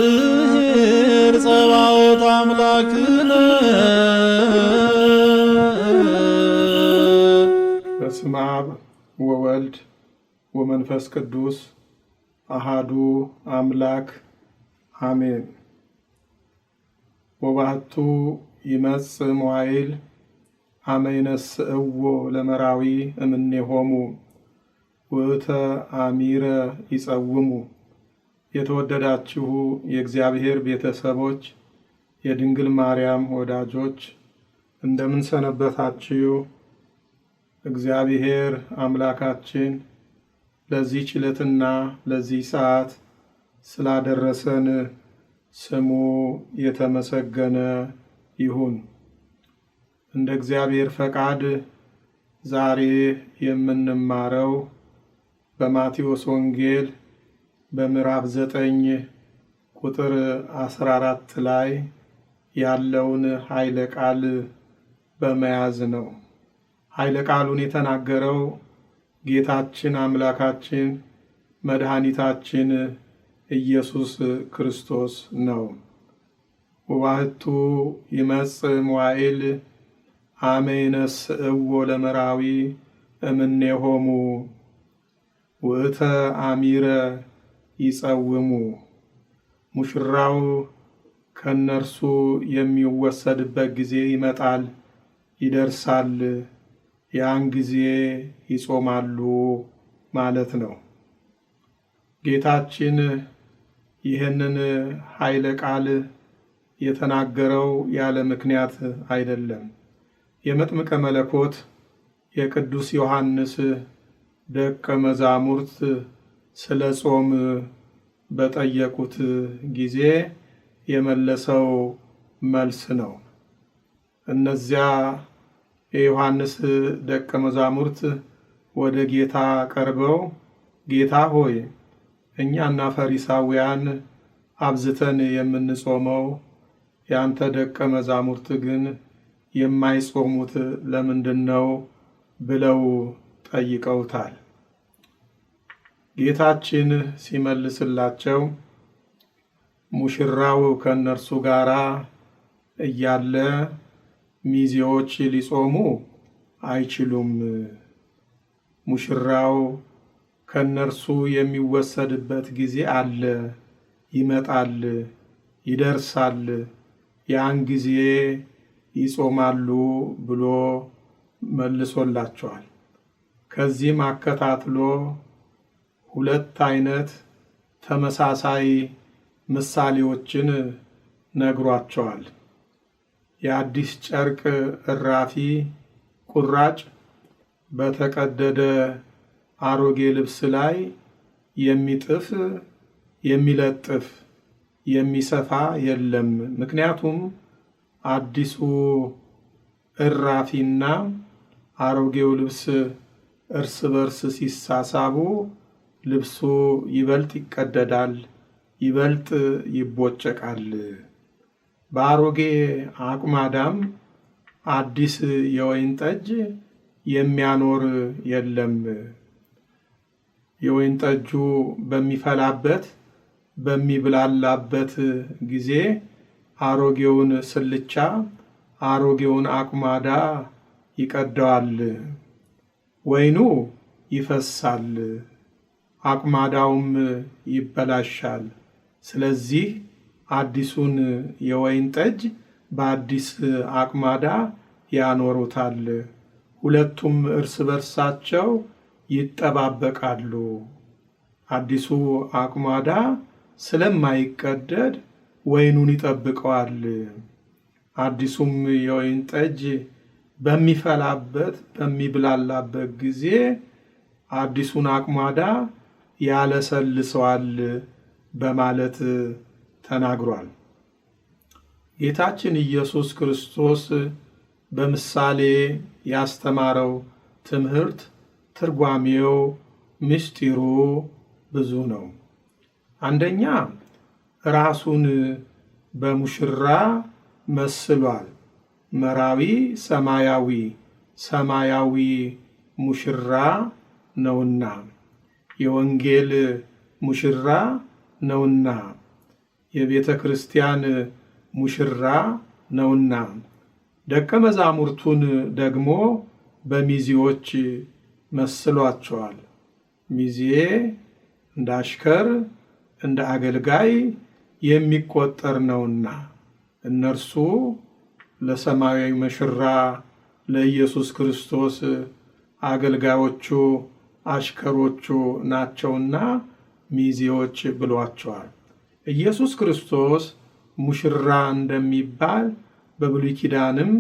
እግዚአብሔር ጸባኦት አምላክነ በስመ አብ ወወልድ ወመንፈስ ቅዱስ አሃዱ አምላክ አሜን። ወባሕቱ ይመጽእ መዋዕል አመ ይነስእዎ ለመራዊ እምኔሆሙ ውእተ አሚረ ይጸውሙ። የተወደዳችሁ የእግዚአብሔር ቤተሰቦች፣ የድንግል ማርያም ወዳጆች እንደምን ሰነበታችሁ? እግዚአብሔር አምላካችን ለዚህ ዕለትና ለዚህ ሰዓት ስላደረሰን ስሙ የተመሰገነ ይሁን። እንደ እግዚአብሔር ፈቃድ ዛሬ የምንማረው በማቴዎስ ወንጌል በምዕራፍ 9 ቁጥር 14 ላይ ያለውን ኃይለ ቃል በመያዝ ነው። ኃይለ ቃሉን የተናገረው ጌታችን አምላካችን መድኃኒታችን ኢየሱስ ክርስቶስ ነው። ወባሕቱ ይመጽእ መዋዕል አመ ይነስእዎ ለመራዊ እምኔሆሙ ውእተ አሚረ ይጸውሙ። ሙሽራው ከነርሱ የሚወሰድበት ጊዜ ይመጣል፣ ይደርሳል፣ ያን ጊዜ ይጾማሉ ማለት ነው። ጌታችን ይህንን ኃይለ ቃል የተናገረው ያለ ምክንያት አይደለም። የመጥምቀ መለኮት የቅዱስ ዮሐንስ ደቀ መዛሙርት ስለ ጾም በጠየቁት ጊዜ የመለሰው መልስ ነው። እነዚያ የዮሐንስ ደቀ መዛሙርት ወደ ጌታ ቀርበው ጌታ ሆይ እኛና ፈሪሳውያን አብዝተን የምንጾመው ያንተ ደቀ መዛሙርት ግን የማይጾሙት ለምንድን ነው ብለው ጠይቀውታል። ጌታችን ሲመልስላቸው ሙሽራው ከነርሱ ጋር እያለ ሚዜዎች ሊጾሙ አይችሉም። ሙሽራው ከነርሱ የሚወሰድበት ጊዜ አለ፣ ይመጣል፣ ይደርሳል፣ ያን ጊዜ ይጾማሉ ብሎ መልሶላቸዋል። ከዚህም አከታትሎ ሁለት አይነት ተመሳሳይ ምሳሌዎችን ነግሯቸዋል። የአዲስ ጨርቅ እራፊ ቁራጭ በተቀደደ አሮጌ ልብስ ላይ የሚጥፍ የሚለጥፍ የሚሰፋ የለም። ምክንያቱም አዲሱ እራፊና አሮጌው ልብስ እርስ በርስ ሲሳሳቡ ልብሱ ይበልጥ ይቀደዳል፣ ይበልጥ ይቦጨቃል። በአሮጌ አቁማዳም አዲስ የወይን ጠጅ የሚያኖር የለም። የወይን ጠጁ በሚፈላበት በሚብላላበት ጊዜ አሮጌውን ስልቻ አሮጌውን አቁማዳ ይቀደዋል፣ ወይኑ ይፈሳል፣ አቁማዳውም ይበላሻል። ስለዚህ አዲሱን የወይን ጠጅ በአዲስ አቁማዳ ያኖሩታል። ሁለቱም እርስ በርሳቸው ይጠባበቃሉ። አዲሱ አቁማዳ ስለማይቀደድ ወይኑን ይጠብቀዋል። አዲሱም የወይን ጠጅ በሚፈላበት በሚብላላበት ጊዜ አዲሱን አቁማዳ ያለሰልሰዋል በማለት ተናግሯል። ጌታችን ኢየሱስ ክርስቶስ በምሳሌ ያስተማረው ትምህርት ትርጓሜው ምስጢሩ ብዙ ነው። አንደኛ ራሱን በሙሽራ መስሏል። መራዊ ሰማያዊ ሰማያዊ ሙሽራ ነውና፣ የወንጌል ሙሽራ ነውና፣ የቤተ ክርስቲያን ሙሽራ ነውና፣ ደቀ መዛሙርቱን ደግሞ በሚዜዎች መስሏቸዋል። ሚዜ እንደ አሽከር እንደ አገልጋይ የሚቆጠር ነውና እነርሱ ለሰማያዊ ሙሽራ ለኢየሱስ ክርስቶስ አገልጋዮቹ አሽከሮቹ ናቸውና ሚዜዎች ብሏቸዋል። ኢየሱስ ክርስቶስ ሙሽራ እንደሚባል በብሉይ ኪዳንም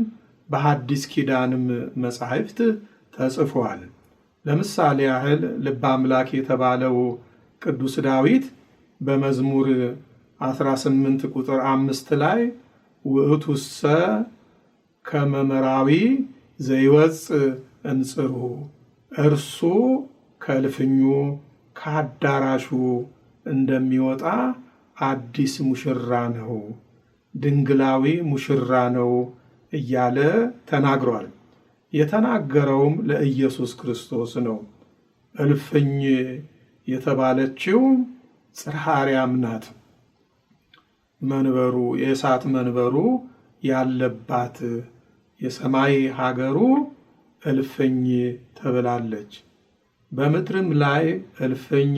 በሐዲስ ኪዳንም መጻሕፍት ተጽፏል። ለምሳሌ ያህል ልበ አምላክ የተባለው ቅዱስ ዳዊት በመዝሙር 18 ቁጥር 5 ላይ ውእቱሰ ከመ መራዊ ዘይወፅእ እንጽሩ፣ እርሱ ከእልፍኙ ከአዳራሹ እንደሚወጣ አዲስ ሙሽራ ነው፣ ድንግላዊ ሙሽራ ነው እያለ ተናግሯል። የተናገረውም ለኢየሱስ ክርስቶስ ነው። እልፍኝ የተባለችው ጽርሐ አርያም ናት። መንበሩ የእሳት መንበሩ ያለባት የሰማይ ሀገሩ እልፍኝ ተብላለች። በምድርም ላይ እልፍኝ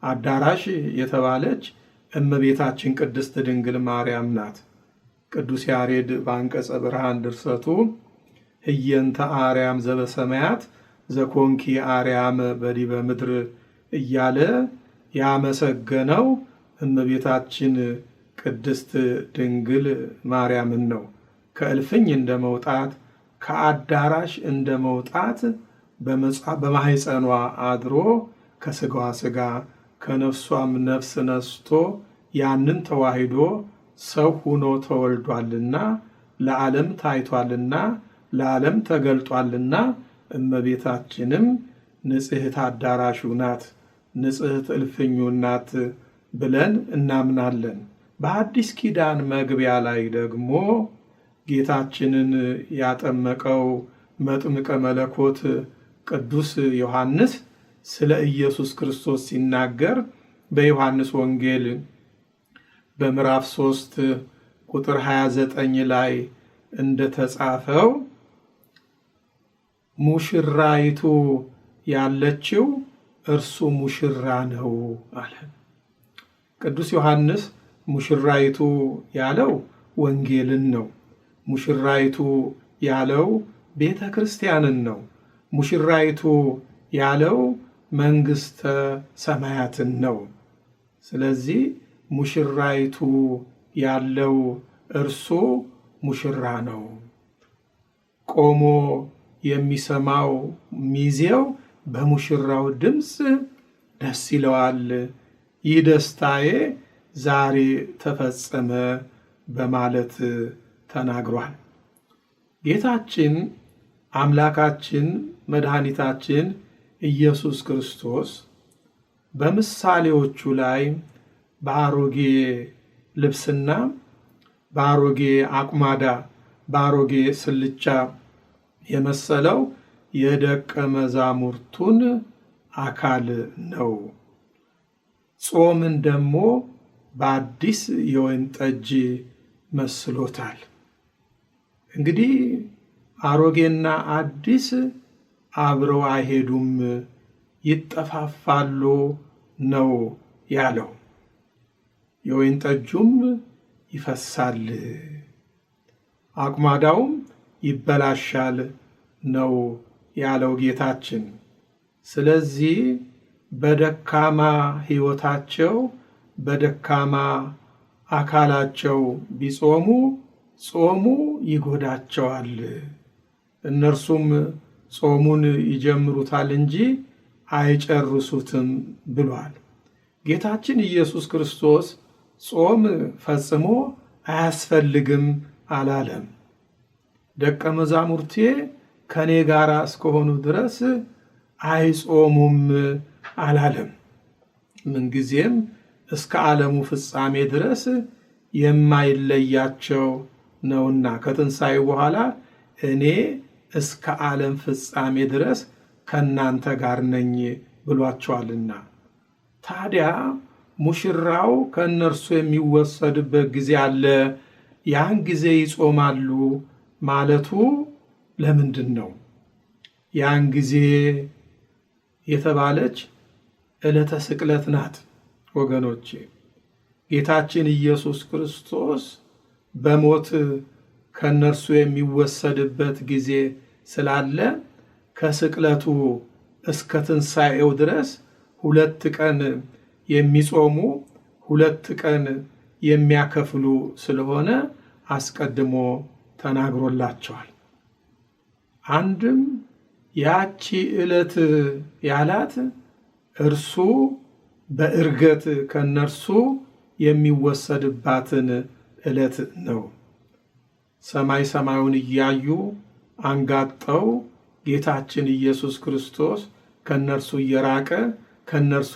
አዳራሽ የተባለች እመቤታችን ቅድስት ድንግል ማርያም ናት። ቅዱስ ያሬድ በአንቀጸ ብርሃን ድርሰቱ ህየንተ አርያም ዘበሰማያት ዘኮንኪ አርያም በዲበ ምድር እያለ ያመሰገነው እመቤታችን ቅድስት ድንግል ማርያምን ነው። ከእልፍኝ እንደ መውጣት ከአዳራሽ እንደ መውጣት በማህፀኗ አድሮ ከስጋዋ ስጋ ከነፍሷም ነፍስ ነስቶ ያንን ተዋሂዶ ሰው ሆኖ ተወልዷልና ለዓለም ታይቷልና ለዓለም ተገልጧልና እመቤታችንም ንጽሕት አዳራሹ ናት፣ ንጽሕት እልፍኙ ናት ብለን እናምናለን። በአዲስ ኪዳን መግቢያ ላይ ደግሞ ጌታችንን ያጠመቀው መጥምቀ መለኮት ቅዱስ ዮሐንስ ስለ ኢየሱስ ክርስቶስ ሲናገር በዮሐንስ ወንጌል በምዕራፍ 3 ቁጥር 29 ላይ እንደተጻፈው ሙሽራይቱ ያለችው እርሱ ሙሽራ ነው አለ። ቅዱስ ዮሐንስ ሙሽራይቱ ያለው ወንጌልን ነው። ሙሽራይቱ ያለው ቤተ ክርስቲያንን ነው። ሙሽራይቱ ያለው መንግሥተ ሰማያትን ነው። ስለዚህ ሙሽራይቱ ያለው እርሱ ሙሽራ ነው። ቆሞ የሚሰማው ሚዜው በሙሽራው ድምፅ ደስ ይለዋል። ይህ ደስታዬ ዛሬ ተፈጸመ በማለት ተናግሯል። ጌታችን አምላካችን መድኃኒታችን ኢየሱስ ክርስቶስ በምሳሌዎቹ ላይ በአሮጌ ልብስና በአሮጌ አቁማዳ በአሮጌ ስልቻ የመሰለው የደቀ መዛሙርቱን አካል ነው። ጾምን ደግሞ በአዲስ የወይን ጠጅ መስሎታል። እንግዲህ አሮጌና አዲስ አብረው አይሄዱም፣ ይጠፋፋሉ ነው ያለው። የወይን ጠጁም ይፈሳል፣ አቁማዳውም ይበላሻል ነው ያለው ጌታችን። ስለዚህ በደካማ ሕይወታቸው በደካማ አካላቸው ቢጾሙ ጾሙ ይጎዳቸዋል፣ እነርሱም ጾሙን ይጀምሩታል እንጂ አይጨርሱትም ብሏል። ጌታችን ኢየሱስ ክርስቶስ ጾም ፈጽሞ አያስፈልግም አላለም። ደቀ መዛሙርቴ ከኔ ጋር እስከሆኑ ድረስ አይጾሙም አላለም። ምንጊዜም እስከ ዓለሙ ፍጻሜ ድረስ የማይለያቸው ነውና ከትንሣኤ በኋላ እኔ እስከ ዓለም ፍጻሜ ድረስ ከእናንተ ጋር ነኝ ብሏቸዋልና። ታዲያ ሙሽራው ከእነርሱ የሚወሰድበት ጊዜ አለ፣ ያን ጊዜ ይጾማሉ ማለቱ ለምንድን ነው? ያን ጊዜ የተባለች ዕለተ ስቅለት ናት ወገኖቼ። ጌታችን ኢየሱስ ክርስቶስ በሞት ከእነርሱ የሚወሰድበት ጊዜ ስላለ ከስቅለቱ እስከ ትንሣኤው ድረስ 2 ቀን የሚጾሙ 2 ቀን የሚያከፍሉ ስለሆነ አስቀድሞ ተናግሮላቸዋል። አንድም ያቺ ዕለት ያላት እርሱ በዕርገት ከነርሱ የሚወሰድባትን ዕለት ነው። ሰማይ ሰማዩን እያዩ አንጋጠው ጌታችን ኢየሱስ ክርስቶስ ከነርሱ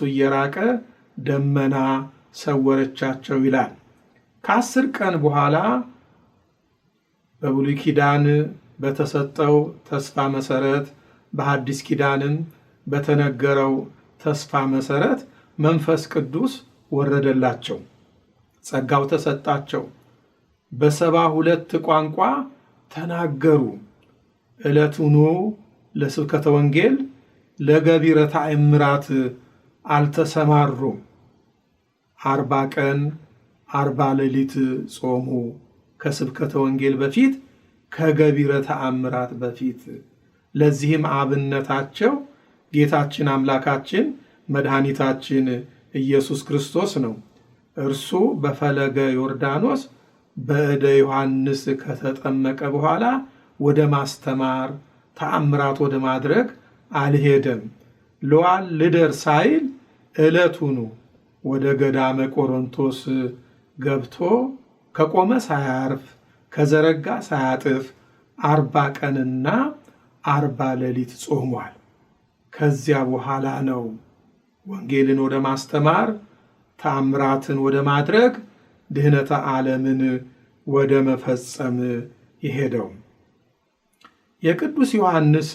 እየራቀ ደመና ሰወረቻቸው ይላል። ከ10 ቀን በኋላ በብሉይ ኪዳን በተሰጠው ተስፋ መሰረት በሐዲስ ኪዳንም በተነገረው ተስፋ መሰረት መንፈስ ቅዱስ ወረደላቸው፣ ጸጋው ተሰጣቸው። በ72 ቋንቋ ተናገሩ። ዕለቱኑ ለስብከተ ወንጌል ለገቢረ ተአምራት አልተሰማሩም። 40 ቀን 40 ሌሊት ጾሙ። ከስብከተ ወንጌል በፊት ከገቢረ ተአምራት በፊት። ለዚህም አብነታቸው ጌታችን አምላካችን መድኃኒታችን ኢየሱስ ክርስቶስ ነው። እርሱ በፈለገ ዮርዳኖስ በእደ ዮሐንስ ከተጠመቀ በኋላ ወደ ማስተማር ተአምራት ወደ ማድረግ አልሄደም። ለዋል ልደር ሳይል ዕለቱኑ ወደ ገዳመ ቆሮንቶስ ገብቶ ከቆመ ሳያርፍ ከዘረጋ ሳያጥፍ 40 ቀንና 40 ሌሊት ጾሟል። ከዚያ በኋላ ነው ወንጌልን ወደ ማስተማር ተአምራትን ወደ ማድረግ ድህነተ ዓለምን ወደ መፈጸም የሄደው። የቅዱስ ዮሐንስ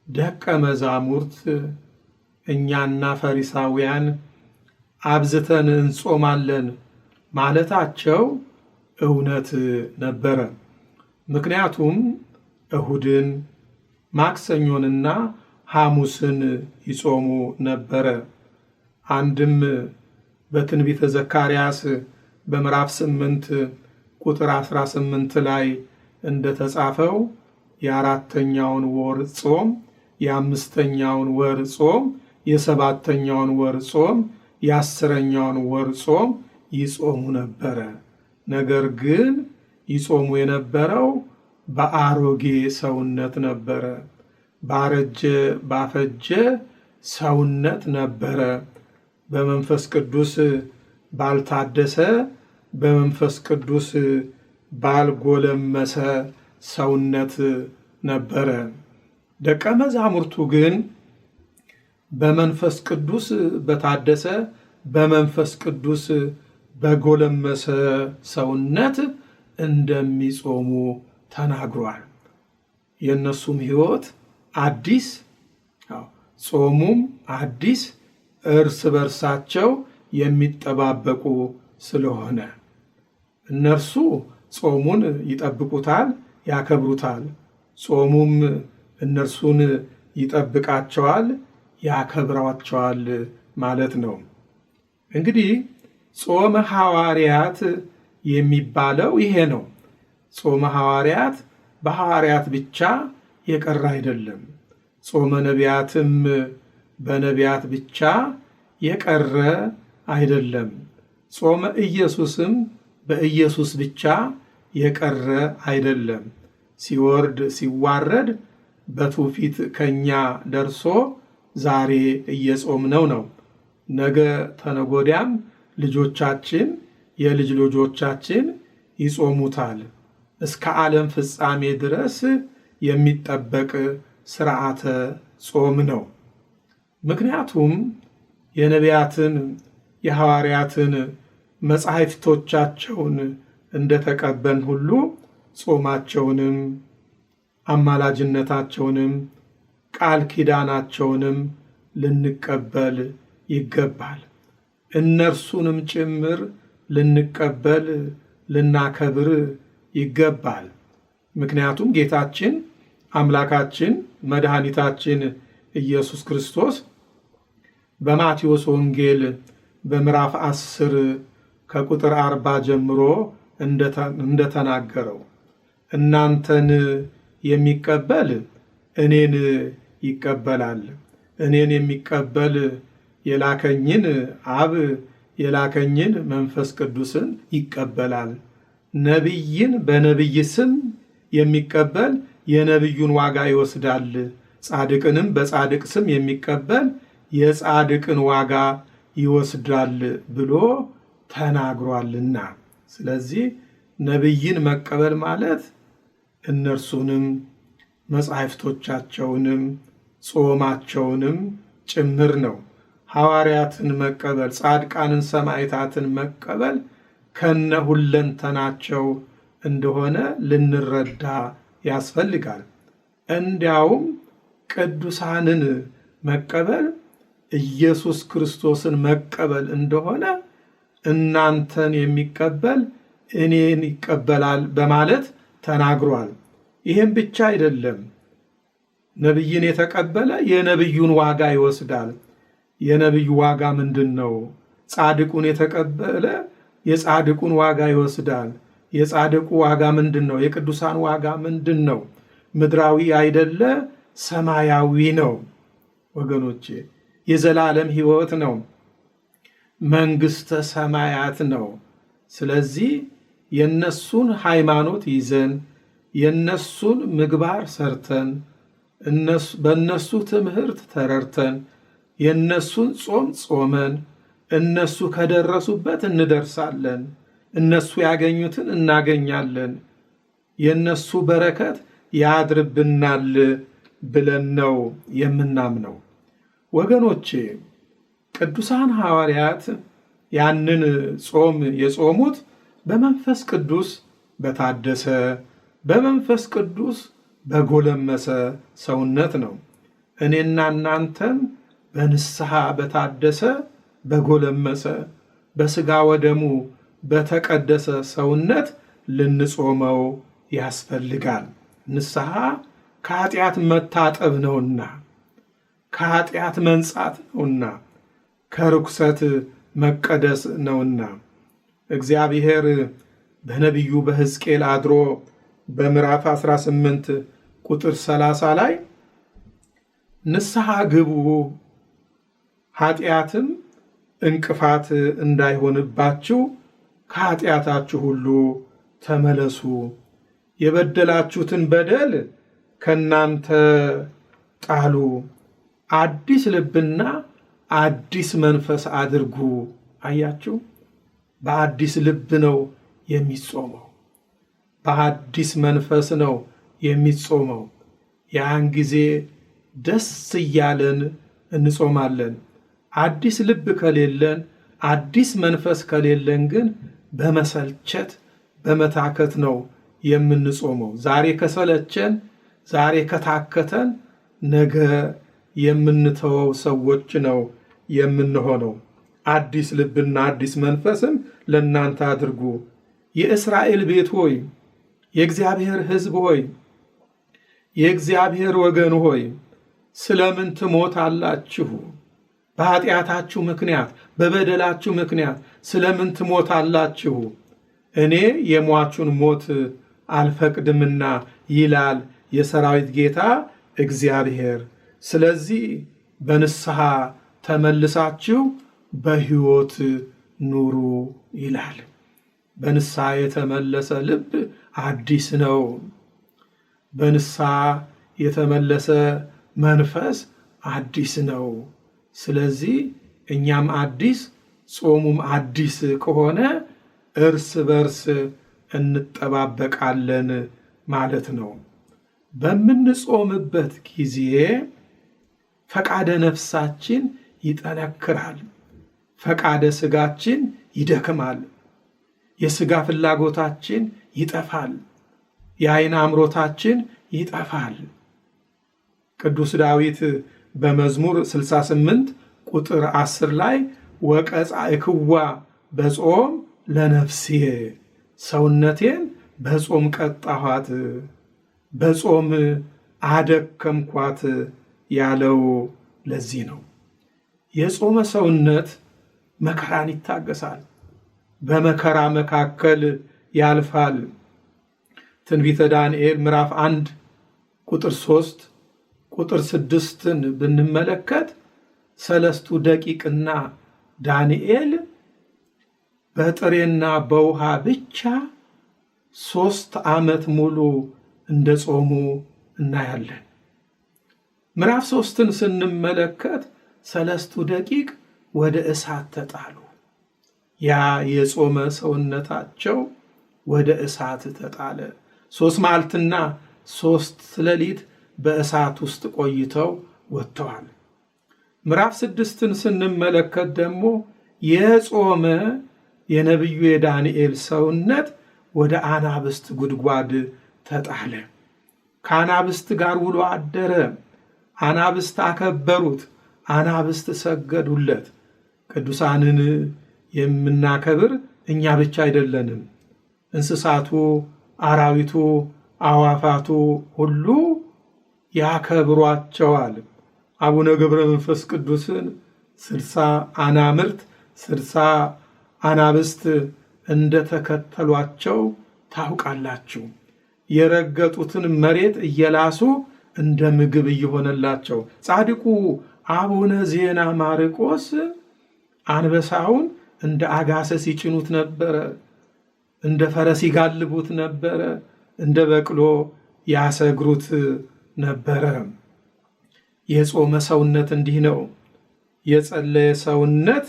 ደቀ መዛሙርት እኛና ፈሪሳውያን አብዝተን እንጾማለን ማለታቸው እውነት ነበረ። ምክንያቱም እሁድን ማክሰኞንና ሐሙስን ይጾሙ ነበረ። አንድም በትንቢተ ዘካርያስ በምዕራፍ 8 ቁጥር 18 ላይ እንደተጻፈው የ4ኛውን ወር ጾም፣ የ5ኛውን ወር ጾም፣ የ7ኛውን ወር ጾም፣ የ10ኛውን ወር ጾም ይጾሙ ነበረ። ነገር ግን ይጾሙ የነበረው በአሮጌ ሰውነት ነበረ። ባረጀ ባፈጀ ሰውነት ነበረ። በመንፈስ ቅዱስ ባልታደሰ በመንፈስ ቅዱስ ባልጎለመሰ ሰውነት ነበረ። ደቀ መዛሙርቱ ግን በመንፈስ ቅዱስ በታደሰ በመንፈስ ቅዱስ በጎለመሰ ሰውነት እንደሚጾሙ ተናግሯል። የእነሱም ሕይወት አዲስ፣ ጾሙም አዲስ፣ እርስ በርሳቸው የሚጠባበቁ ስለሆነ እነርሱ ጾሙን ይጠብቁታል፣ ያከብሩታል። ጾሙም እነርሱን ይጠብቃቸዋል፣ ያከብራቸዋል ማለት ነው። እንግዲህ ጾመ ሐዋርያት የሚባለው ይሄ ነው። ጾመ ሐዋርያት በሐዋርያት ብቻ የቀረ አይደለም። ጾመ ነቢያትም በነቢያት ብቻ የቀረ አይደለም። ጾመ ኢየሱስም በኢየሱስ ብቻ የቀረ አይደለም። ሲወርድ ሲዋረድ በትውፊት ከኛ ደርሶ ዛሬ እየጾምነው ነው። ነገ ተነጎዲያም ልጆቻችን የልጅ ልጆቻችን ይጾሙታል። እስከ ዓለም ፍጻሜ ድረስ የሚጠበቅ ሥርዓተ ጾም ነው። ምክንያቱም የነቢያትን የሐዋርያትን መጻሕፍቶቻቸውን እንደተቀበልን ሁሉ ጾማቸውንም አማላጅነታቸውንም ቃል ኪዳናቸውንም ልንቀበል ይገባል። እነርሱንም ጭምር ልንቀበል ልናከብር ይገባል። ምክንያቱም ጌታችን አምላካችን መድኃኒታችን ኢየሱስ ክርስቶስ በማቴዎስ ወንጌል በምዕራፍ 10 ከቁጥር 40 ጀምሮ እንደተናገረው እናንተን የሚቀበል እኔን ይቀበላል፣ እኔን የሚቀበል የላከኝን አብ የላከኝን መንፈስ ቅዱስን ይቀበላል። ነቢይን በነቢይ ስም የሚቀበል የነቢዩን ዋጋ ይወስዳል፣ ጻድቅንም በጻድቅ ስም የሚቀበል የጻድቅን ዋጋ ይወስዳል ብሎ ተናግሯልና። ስለዚህ ነቢይን መቀበል ማለት እነርሱንም መጻሕፍቶቻቸውንም ጾማቸውንም ጭምር ነው። ሐዋርያትን መቀበል፣ ጻድቃንን ሰማዕታትን መቀበል ከነ ሁለንተናቸው እንደሆነ ልንረዳ ያስፈልጋል። እንዲያውም ቅዱሳንን መቀበል ኢየሱስ ክርስቶስን መቀበል እንደሆነ እናንተን የሚቀበል እኔን ይቀበላል በማለት ተናግሯል። ይህም ብቻ አይደለም። ነቢይን የተቀበለ የነቢዩን ዋጋ ይወስዳል። የነቢዩ ዋጋ ምንድን ነው? ጻድቁን የተቀበለ የጻድቁን ዋጋ ይወስዳል። የጻድቁ ዋጋ ምንድን ነው? የቅዱሳን ዋጋ ምንድን ነው? ምድራዊ አይደለ፣ ሰማያዊ ነው። ወገኖቼ የዘላለም ሕይወት ነው፣ መንግሥተ ሰማያት ነው። ስለዚህ የነሱን ሃይማኖት ይዘን የነሱን ምግባር ሰርተን በእነሱ ትምህርት ተረርተን የነሱን ጾም ጾመን እነሱ ከደረሱበት እንደርሳለን፣ እነሱ ያገኙትን እናገኛለን፣ የነሱ በረከት ያድርብናል ብለን ነው የምናምነው። ወገኖቼ ቅዱሳን ሐዋርያት ያንን ጾም የጾሙት በመንፈስ ቅዱስ በታደሰ በመንፈስ ቅዱስ በጎለመሰ ሰውነት ነው። እኔና እናንተም በንስሐ በታደሰ በጎለመሰ በሥጋ ወደሙ በተቀደሰ ሰውነት ልንጾመው ያስፈልጋል። ንስሐ ከኃጢአት መታጠብ ነውና፣ ከኃጢአት መንጻት ነውና፣ ከርኩሰት መቀደስ ነውና እግዚአብሔር በነቢዩ በሕዝቅኤል አድሮ በምዕራፍ 18 ቁጥር 30 ላይ ንስሐ ግቡ ኃጢአትም እንቅፋት እንዳይሆንባችሁ ከኃጢአታችሁ ሁሉ ተመለሱ፣ የበደላችሁትን በደል ከናንተ ጣሉ፣ አዲስ ልብና አዲስ መንፈስ አድርጉ። አያችሁ፣ በአዲስ ልብ ነው የሚጾመው፣ በአዲስ መንፈስ ነው የሚጾመው። ያን ጊዜ ደስ እያለን እንጾማለን። አዲስ ልብ ከሌለን፣ አዲስ መንፈስ ከሌለን ግን በመሰልቸት በመታከት ነው የምንጾመው። ዛሬ ከሰለቸን፣ ዛሬ ከታከተን ነገ የምንተወው ሰዎች ነው የምንሆነው። አዲስ ልብና አዲስ መንፈስም ለእናንተ አድርጉ። የእስራኤል ቤት ሆይ፣ የእግዚአብሔር ሕዝብ ሆይ፣ የእግዚአብሔር ወገን ሆይ ስለምን ትሞታላችሁ? በኃጢአታችሁ ምክንያት በበደላችሁ ምክንያት ስለምን ትሞታላችሁ? እኔ የሟቹን ሞት አልፈቅድምና ይላል የሰራዊት ጌታ እግዚአብሔር። ስለዚህ በንስሐ ተመልሳችሁ በሕይወት ኑሩ ይላል። በንስሐ የተመለሰ ልብ አዲስ ነው። በንስሐ የተመለሰ መንፈስ አዲስ ነው። ስለዚህ እኛም አዲስ ጾሙም አዲስ ከሆነ እርስ በርስ እንጠባበቃለን ማለት ነው። በምንጾምበት ጊዜ ፈቃደ ነፍሳችን ይጠነክራል፣ ፈቃደ ሥጋችን ይደክማል፣ የሥጋ ፍላጎታችን ይጠፋል፣ የዓይን አምሮታችን ይጠፋል። ቅዱስ ዳዊት በመዝሙር 68 ቁጥር 10 ላይ ወቀጻእክዋ በጾም ለነፍሴ፣ ሰውነቴን በጾም ቀጣኋት፣ በጾም አደከምኳት ያለው ለዚህ ነው። የጾመ ሰውነት መከራን ይታገሳል፣ በመከራ መካከል ያልፋል። ትንቢተ ዳንኤል ምዕራፍ 1 ቁጥር 3 ቁጥር 6ን ብንመለከት ሰለስቱ ደቂቅና ዳንኤል በጥሬና በውሃ ብቻ 3 ዓመት ሙሉ እንደ ጾሙ እናያለን። ምዕራፍ 3ን ስንመለከት ሰለስቱ ደቂቅ ወደ እሳት ተጣሉ። ያ የጾመ ሰውነታቸው ወደ እሳት ተጣለ። 3 መዓልትና 3 ሌሊት በእሳት ውስጥ ቆይተው ወጥተዋል። ምዕራፍ 6ን ስንመለከት ደግሞ የጾመ የነቢዩ የዳንኤል ሰውነት ወደ አናብስት ጉድጓድ ተጣለ። ከአናብስት ጋር ውሎ አደረ። አናብስት አከበሩት፣ አናብስት ሰገዱለት። ቅዱሳንን የምናከብር እኛ ብቻ አይደለንም። እንስሳቱ፣ አራዊቱ፣ አዋፋቱ ሁሉ ያከብሯቸዋል። አቡነ ገብረ መንፈስ ቅዱስን 60 አናምርት 60 አናብስት እንደተከተሏቸው ታውቃላችሁ። የረገጡትን መሬት እየላሱ እንደ ምግብ እየሆነላቸው። ጻድቁ አቡነ ዜና ማርቆስ አንበሳውን እንደ አጋሰስ ይጭኑት ነበረ፣ እንደ ፈረስ ይጋልቡት ነበረ፣ እንደ በቅሎ ያሰግሩት ነበረ። የጾመ ሰውነት እንዲህ ነው። የጸለየ ሰውነት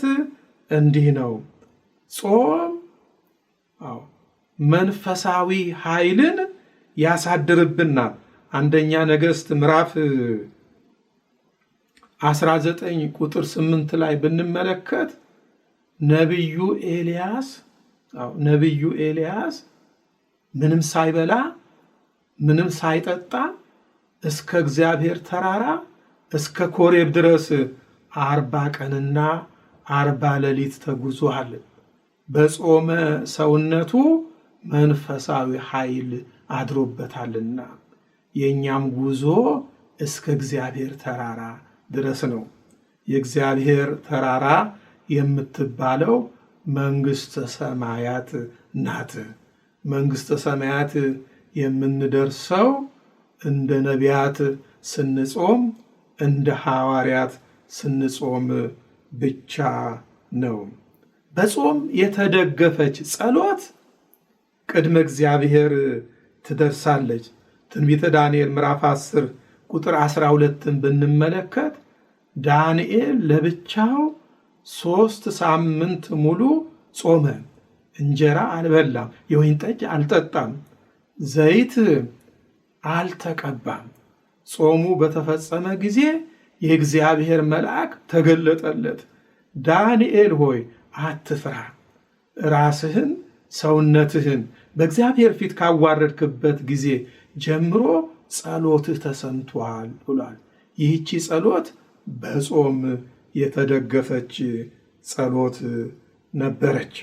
እንዲህ ነው። ጾም መንፈሳዊ ኃይልን ያሳድርብናል። አንደኛ ነገሥት ምዕራፍ 19 ቁጥር 8 ላይ ብንመለከት ነቢዩ ኤልያስ ምንም ሳይበላ ምንም ሳይጠጣ እስከ እግዚአብሔር ተራራ እስከ ኮሬብ ድረስ 40 ቀንና 40 ሌሊት ተጉዟል። በጾመ ሰውነቱ መንፈሳዊ ኃይል አድሮበታልና የእኛም ጉዞ እስከ እግዚአብሔር ተራራ ድረስ ነው። የእግዚአብሔር ተራራ የምትባለው መንግሥተ ሰማያት ናት። መንግሥተ ሰማያት የምንደርሰው እንደ ነቢያት ስንጾም፣ እንደ ሐዋርያት ስንጾም ብቻ ነው። በጾም የተደገፈች ጸሎት ቅድመ እግዚአብሔር ትደርሳለች። ትንቢተ ዳንኤል ምዕራፍ 10 ቁጥር 12ን ብንመለከት ዳንኤል ለብቻው 3 ሳምንት ሙሉ ጾመ። እንጀራ አልበላም፣ የወይን ጠጅ አልጠጣም፣ ዘይት አልተቀባም። ጾሙ በተፈጸመ ጊዜ የእግዚአብሔር መልአክ ተገለጠለት። ዳንኤል ሆይ አትፍራ፣ ራስህን ሰውነትህን በእግዚአብሔር ፊት ካዋረድክበት ጊዜ ጀምሮ ጸሎትህ ተሰምቷል ብሏል። ይህቺ ጸሎት በጾም የተደገፈች ጸሎት ነበረች።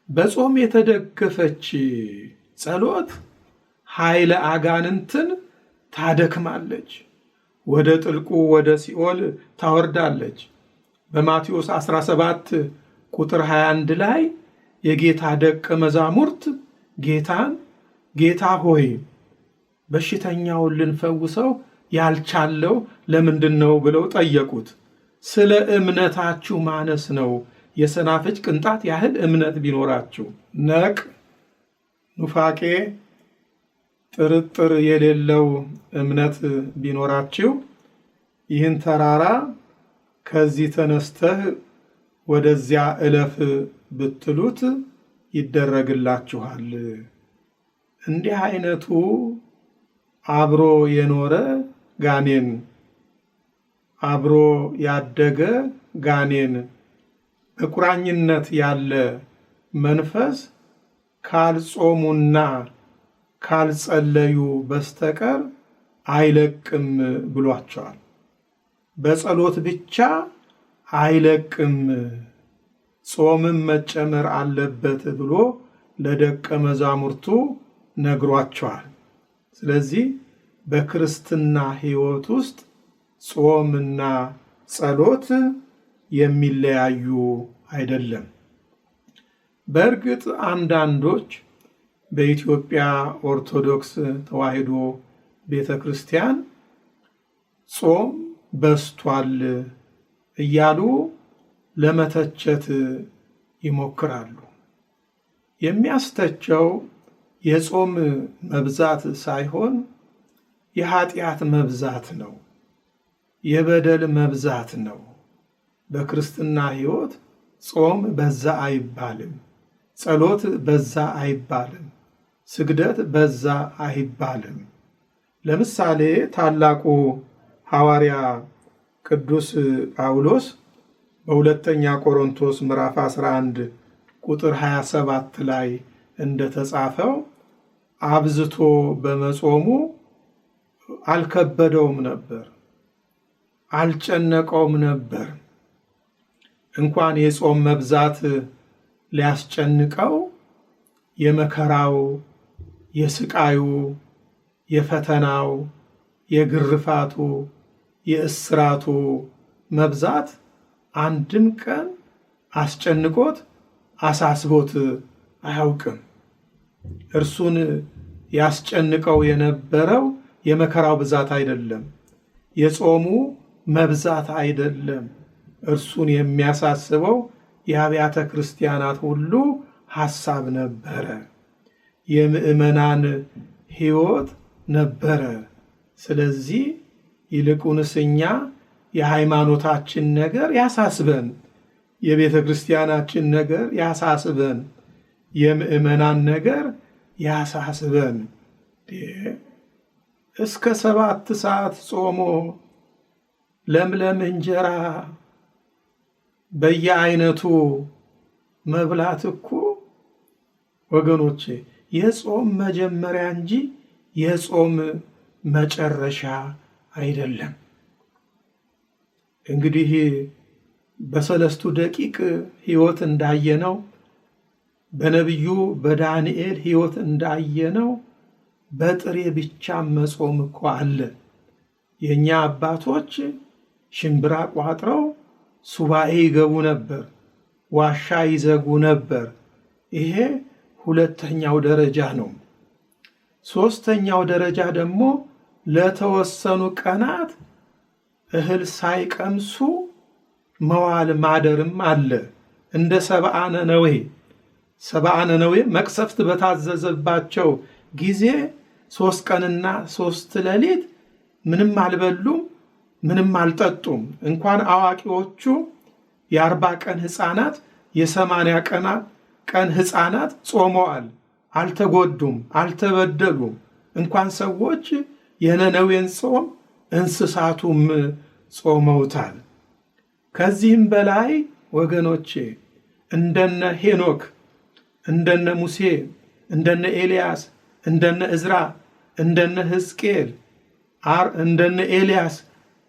በጾም የተደገፈች ጸሎት ኃይለ አጋንንትን ታደክማለች፣ ወደ ጥልቁ ወደ ሲኦል ታወርዳለች። በማቴዎስ 17 ቁጥር 21 ላይ የጌታ ደቀ መዛሙርት ጌታን ጌታ ሆይ በሽተኛውን ልንፈውሰው ያልቻለው ለምንድን ነው ብለው ጠየቁት። ስለ እምነታችሁ ማነስ ነው። የሰናፍጭ ቅንጣት ያህል እምነት ቢኖራችሁ፣ ነቅ ኑፋቄ ጥርጥር የሌለው እምነት ቢኖራችሁ ይህን ተራራ ከዚህ ተነስተህ ወደዚያ እለፍ ብትሉት ይደረግላችኋል። እንዲህ አይነቱ አብሮ የኖረ ጋኔን፣ አብሮ ያደገ ጋኔን፣ በቁራኝነት ያለ መንፈስ ካልጾሙና ካልጸለዩ በስተቀር አይለቅም ብሏቸዋል። በጸሎት ብቻ አይለቅም፣ ጾምም መጨመር አለበት ብሎ ለደቀ መዛሙርቱ ነግሯቸዋል። ስለዚህ በክርስትና ሕይወት ውስጥ ጾምና ጸሎት የሚለያዩ አይደለም። በእርግጥ አንዳንዶች በኢትዮጵያ ኦርቶዶክስ ተዋሕዶ ቤተ ክርስቲያን ጾም በስቷል እያሉ ለመተቸት ይሞክራሉ። የሚያስተቸው የጾም መብዛት ሳይሆን የኃጢአት መብዛት ነው፣ የበደል መብዛት ነው። በክርስትና ሕይወት ጾም በዛ አይባልም፣ ጸሎት በዛ አይባልም፣ ስግደት በዛ አይባልም። ለምሳሌ ታላቁ ሐዋርያ ቅዱስ ጳውሎስ በሁለተኛ ቆሮንቶስ ምዕራፍ 11 ቁጥር 27 ላይ እንደተጻፈው አብዝቶ በመጾሙ አልከበደውም ነበር፣ አልጨነቀውም ነበር። እንኳን የጾም መብዛት ሊያስጨንቀው የመከራው፣ የስቃዩ፣ የፈተናው፣ የግርፋቱ፣ የእስራቱ መብዛት አንድም ቀን አስጨንቆት አሳስቦት አያውቅም። እርሱን ያስጨንቀው የነበረው የመከራው ብዛት አይደለም፣ የጾሙ መብዛት አይደለም። እርሱን የሚያሳስበው የአብያተ ክርስቲያናት ሁሉ ሐሳብ ነበረ፣ የምዕመናን ሕይወት ነበረ። ስለዚህ ይልቁንስ እኛ የሃይማኖታችን ነገር ያሳስበን፣ የቤተ ክርስቲያናችን ነገር ያሳስበን፣ የምዕመናን ነገር ያሳስበን። እስከ 7 ሰዓት ጾሞ ለምለም እንጀራ በየአይነቱ መብላት እኮ ወገኖቼ የጾም መጀመሪያ እንጂ የጾም መጨረሻ አይደለም። እንግዲህ በሰለስቱ ደቂቅ ሕይወት እንዳየነው፣ በነቢዩ በዳንኤል ሕይወት እንዳየነው በጥሬ ብቻ መጾም እኮ አለ። የእኛ አባቶች ሽምብራ ቋጥረው ሱባኤ ይገቡ ነበር፣ ዋሻ ይዘጉ ነበር። ይሄ ሁለተኛው ደረጃ ነው። ሦስተኛው ደረጃ ደግሞ ለተወሰኑ ቀናት እህል ሳይቀምሱ መዋል ማደርም አለ። እንደ ሰብአ ነነዌ መቅሰፍት በታዘዘባቸው ጊዜ 3 ቀንና 3 ሌሊት ምንም አልበሉም፣ ምንም አልጠጡም። እንኳን አዋቂዎቹ የ40 ቀን ሕፃናት የ80 ቀን ሕፃናት ጾመዋል፣ አልተጎዱም፣ አልተበደሉም። እንኳን ሰዎች የነነዌን ጾም እንስሳቱም ጾመውታል። ከዚህም በላይ ወገኖቼ እንደነ ሄኖክ፣ እንደነ ሙሴ፣ እንደነ ኤልያስ፣ እንደነ ዕዝራ፣ እንደነ ሕዝቅኤል፣ እንደነ ኤልያስ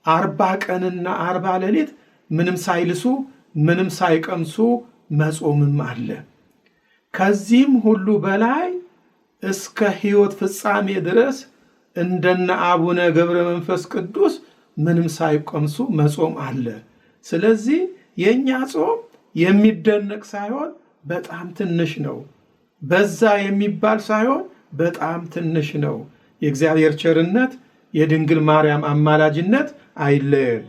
40 ቀንና 40 ሌሊት ምንም ሳይልሱ ምንም ሳይቀምሱ መጾምም አለ። ከዚህም ሁሉ በላይ እስከ ሕይወት ፍጻሜ ድረስ እንደነ አቡነ ገብረ መንፈስ ቅዱስ ምንም ሳይቀምሱ መጾም አለ። ስለዚህ የእኛ ጾም የሚደነቅ ሳይሆን በጣም ትንሽ ነው። በዛ የሚባል ሳይሆን በጣም ትንሽ ነው። የእግዚአብሔር ቸርነት የድንግል ማርያም አማላጅነት አይለየን።